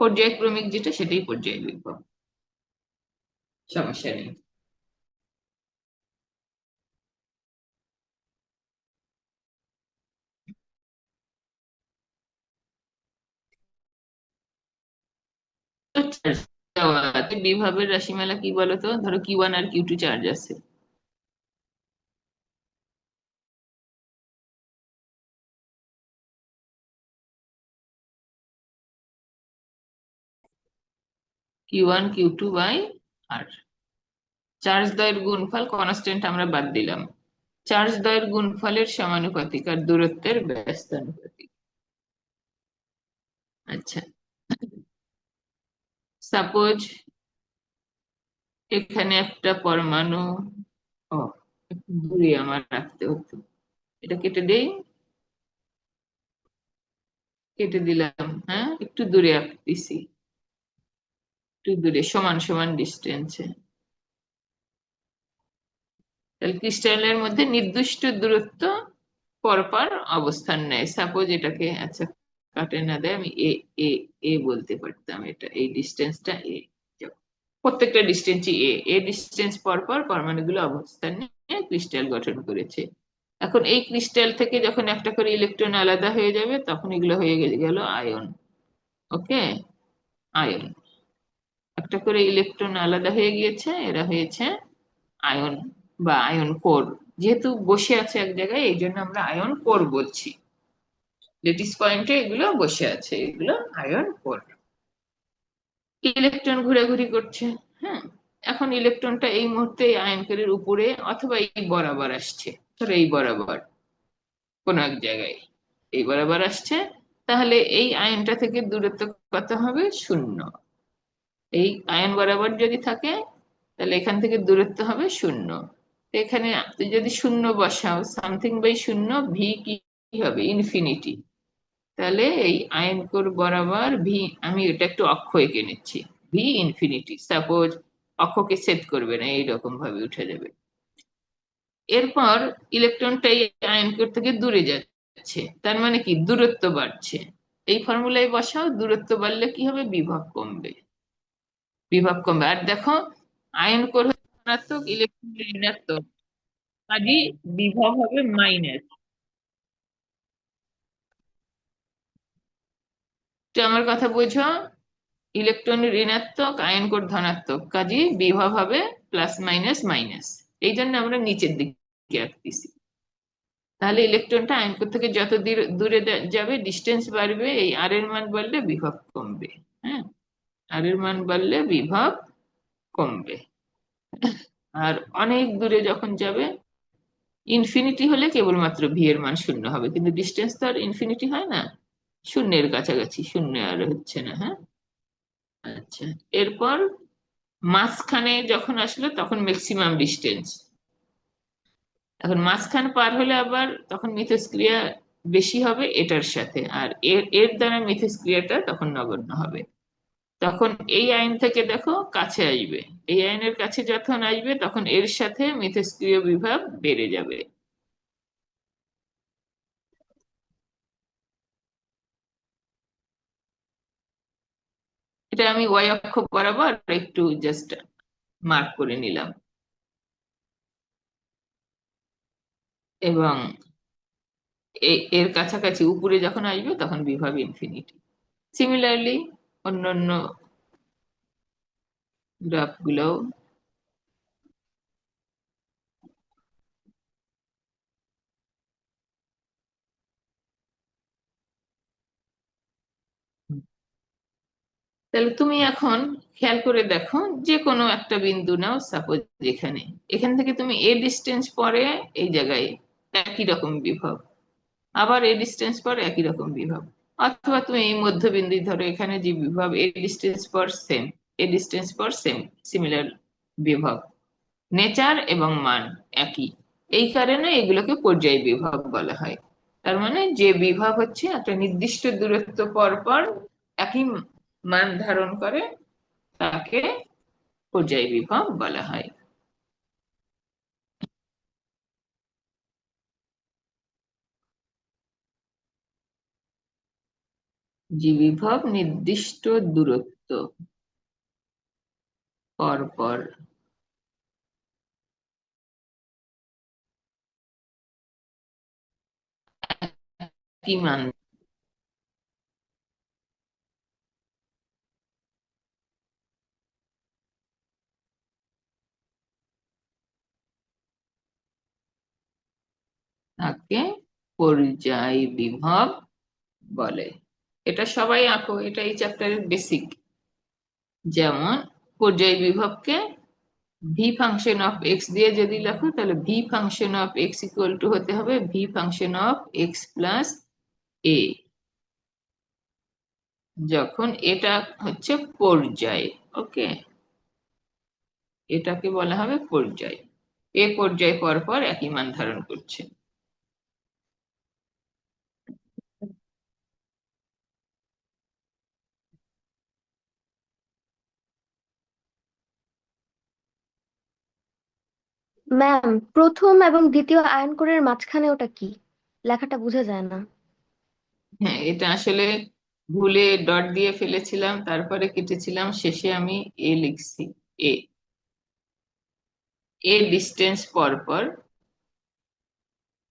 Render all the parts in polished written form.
পর্যায়ক্রমিক যেটা সেটাই পর্যায় বিভব। সমস্যা নেই। তো charge দেওয়া আছে, বিভবের রাশিমালা কি বলতো? ধরো Q1 আর Q2 চার্জ আছে। Q1 Q2 by R. Charge দ্বয়ের গুণফল কনস্ট্যান্ট আমরা বাদ দিলাম। চার্জ দ্বয়ের গুণফলের সমানুপাতিক আর দূরত্বের ব্যস্তানুপাতিক। আচ্ছা, সাপোজ এখানে একটা পরমাণু, ও একটু দূরে আমার রাখতে হতো, এটা কেটে দেই। কেটে দিলাম, হ্যাঁ একটু দূরে রাখতেছি। একটু দূরে, সমান সমান ডিস্টেন্সে। তাহলে ক্রিস্টালের মধ্যে নির্দিষ্ট দূরত্ব পরপর অবস্থান নেয়। সাপোজ এটাকে, আচ্ছা কাটে না দেয়, আমি এ এ এ বলতে পারতাম, এটা এই ডিস্টেন্সটা এ। প্রত্যেকটা ডিস্টেন্সই এ এ ডিস্টেন্স পর পর পরমাণুগুলো অবস্থান নিয়ে ক্রিস্টাল গঠন করেছে। এখন এই ক্রিস্টাল থেকে যখন একটা করে ইলেকট্রন আলাদা হয়ে যাবে তখন এগুলো হয়ে গেল আয়ন। ওকে, আয়ন। একটা করে ইলেকট্রন আলাদা হয়ে গিয়েছে, এরা হয়েছে আয়ন বা আয়ন কোর। যেহেতু বসে আছে এক জায়গায় এই জন্য আমরা আয়ন কোর বলছি। লেটিস পয়েন্টে এগুলো বসে আছে, এগুলো আয়ন কোর। ইলেকট্রন ঘোরাঘুরি করছে। হ্যাঁ, এখন ইলেকট্রনটা এই মুহূর্তে এই আয়ন কোরের উপরে অথবা এই বরাবর আসছে। ধরো এই বরাবর কোন এক জায়গায় এই বরাবর আসছে। তাহলে এই আয়নটা থেকে দূরত্ব কত হবে? 0। এই আয়ন বরাবর যদি থাকে তাহলে এখান থেকে দূরত্ব হবে 0। তো এখানে তুই যদি 0 বসাও, সামথিং বাই 0, ভি কি হবে? ইনফিনিটি। তাহলে এই আয়ন কোর বরাবর ভি, আমি এটা একটু অক্ষ এঁকে নিচ্ছি, ভি ইনফিনিটি। সাপোজ অক্ষকে ছেদ করবে না, এইরকম ভাবে উঠে যাবে। এরপর ইলেকট্রনটা এই আয়ন কোর থেকে দূরে যাচ্ছে, তার মানে কি দূরত্ব বাড়ছে। এই ফর্মুলায় বসাও, দূরত্ব বাড়লে কি হবে? বিভব কমবে। বিভব কমবে। আর দেখো, আয়ন কোর হচ্ছে ধনাত্মক, ইলেকট্রন ঋণাত্মক, কাজেই বিভব হবে মাইনাস। তো আমার কথা বোঝো, ইলেকট্রন ঋণাত্মক, আয়ন কোর ধনাত্মক, কাজেই বিভব হবে প্লাস মাইনাস মাইনাস। এই জন্য আমরা নিচের দিকে রাখতেছি। তাহলে ইলেকট্রনটা আয়ন কোর থেকে যত দূরে যাবে, ডিস্টেন্স বাড়বে, এই আর এর মান বাড়লে বিভব কমবে। হ্যাঁ, আর এর মান বাড়লে বিভব কমবে। আর অনেক দূরে যখন যাবে, ইনফিনিটি হলে কেবলমাত্র ভি এর মান 0 হবে, কিন্তু ডিস্টেন্স তো আর ইনফিনিটি হয় না, শূন্যের কাছাকাছি, শূন্য আর হচ্ছে না। হ্যাঁ, আচ্ছা। এরপর মাঝখানে যখন আসলো তখন ম্যাক্সিমাম ডিস্টেন্স। এখন মাঝখান পার হলে আবার তখন মিথস্ক্রিয়া বেশি হবে এটার সাথে, আর এর এর দ্বারা মিথস্ক্রিয়াটা তখন নগণ্য হবে। তখন এই আইন থেকে দেখো কাছে আসবে, এই আইনের কাছে যখন আসবে তখন এর সাথে মিথস্ক্রিয় বিভব বেড়ে যাবে। এটা আমি ওয়াই অক্ষ বরাবর একটু জাস্ট মার্ক করে নিলাম। এবং এর কাছাকাছি উপরে যখন আসবে তখন বিভব ইনফিনিটি। সিমিলারলি অন্যান্য গ্রাফ গুলো। তাহলে তুমি এখন খেয়াল করে দেখো, যে কোনো একটা বিন্দু নাও, সাপোজ এখানে, এখান থেকে তুমি এ ডিস্টেন্স পরে এই জায়গায় একই রকম বিভব, আবার এ ডিস্টেন্স পর একই রকম বিভব। অথবা তুমি এই মধ্যবিন্দু ধরো, এখানে যে বিভব এ ডিস্টেন্স পর সেম, এ ডিস্টেন্স পর সেম, সিমিলার বিভব, নেচার এবং মান একই। এই কারণে এগুলোকে পর্যায় বিভব বলা হয়। তার মানে যে বিভব হচ্ছে একটা নির্দিষ্ট দূরত্ব পর পর একই মান ধারণ করে, তাকে পর্যায় বিভব বলা হয়। বিভব নির্দিষ্ট দূরত্ব পর পর কি মান তাকে পর্যায় বিভব বলে। এটা সবাই আঁকো, এটা এই চ্যাপ্টারের বেসিক। যেমন পর্যায় বিভবকে ভি ফাংশন অফ এক্স দিয়ে যদি লেখো, তাহলে V function of X equal to হতে হবে V function of X plus A, যখন এটা হচ্ছে পর্যায়। ওকে, এটাকে বলা হবে পর্যায়। এ পর্যায় পর পর একই মান ধারণ করছে। ম্যাম, প্রথম এবং দ্বিতীয় আয়ন কোণের মাঝখানে ওটা কি? লেখাটা বোঝা যায় না। হ্যাঁ, এটা আসলে ভুলে ডট দিয়ে ফেলেছিলাম, তারপরে কেটেছিলাম, শেষে আমি এ লিখছি। এ এ ডিস্টেন্স পর পর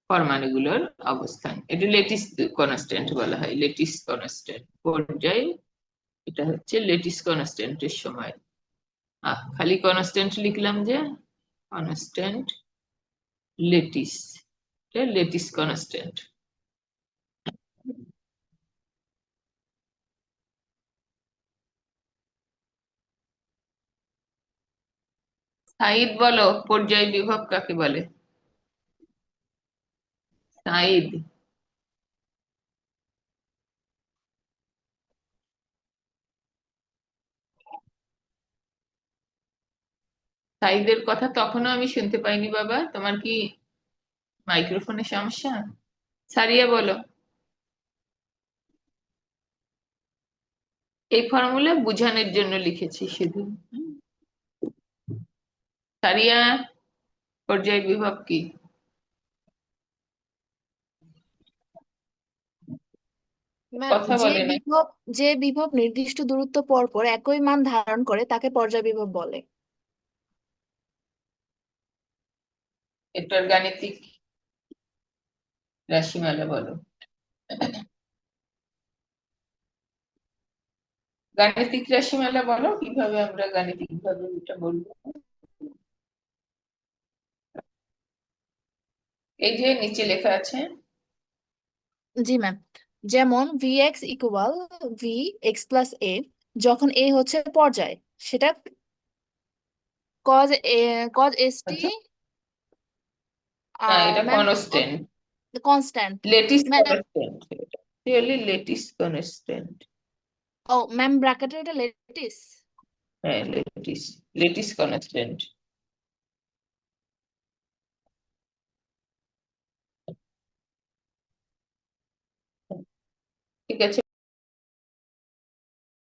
পরমাণুগুলোর অবস্থান, এটা লেটিস কনস্ট্যান্ট বলা হয়। লেটিস কনস্ট্যান্ট পর্যায়ে এটা হচ্ছে লেটিস কনস্ট্যান্টের সময়। খালি কনস্ট্যান্ট লিখলাম যে, কনস্ট্যান্ট লেটিস, এটা লেটিস কনস্ট্যান্ট। সাইড বলো, পর্যায় বিভব কাকে বলে? সাইড। সাইডের কথা তখনও আমি শুনতে পাইনি বাবা, তোমার কি মাইক্রোফোনের সমস্যা? সারিয়া বলো। এই ফর্মুলা বুঝানোর জন্য লিখেছি শুধু। সারিয়া, পর্যায় বিভব কি? ম্যাম, কথা যে বলে না। বিভব যে বিভব নির্দিষ্ট দূরত্ব পর পর একই মান ধারণ করে তাকে পর্যায় বিভব বলে। এটার গাণিতিক রাশিমালা বলো। গাণিতিক রাশিমালা বলো, কিভাবে আমরা গাণিতিক ভাবে এটা বলবো। এই যে নিচে লেখা আছে। জি ম্যাম, যেমন V X equal V X plus A, যখন এ হচ্ছে পর্যায়, সেটা cos A cos S T আচ্ছা, না এটা ma'am constant, constant. Lattice ma'am, constant, এটা রিয়েলি লেটিস কনস্ট্যান্ট। ও ম্যাম, ব্র্যাকেটে এটা লেটিস। হ্যাঁ, লেটিস, লেটিস কনস্ট্যান্ট। ঠিক আছে।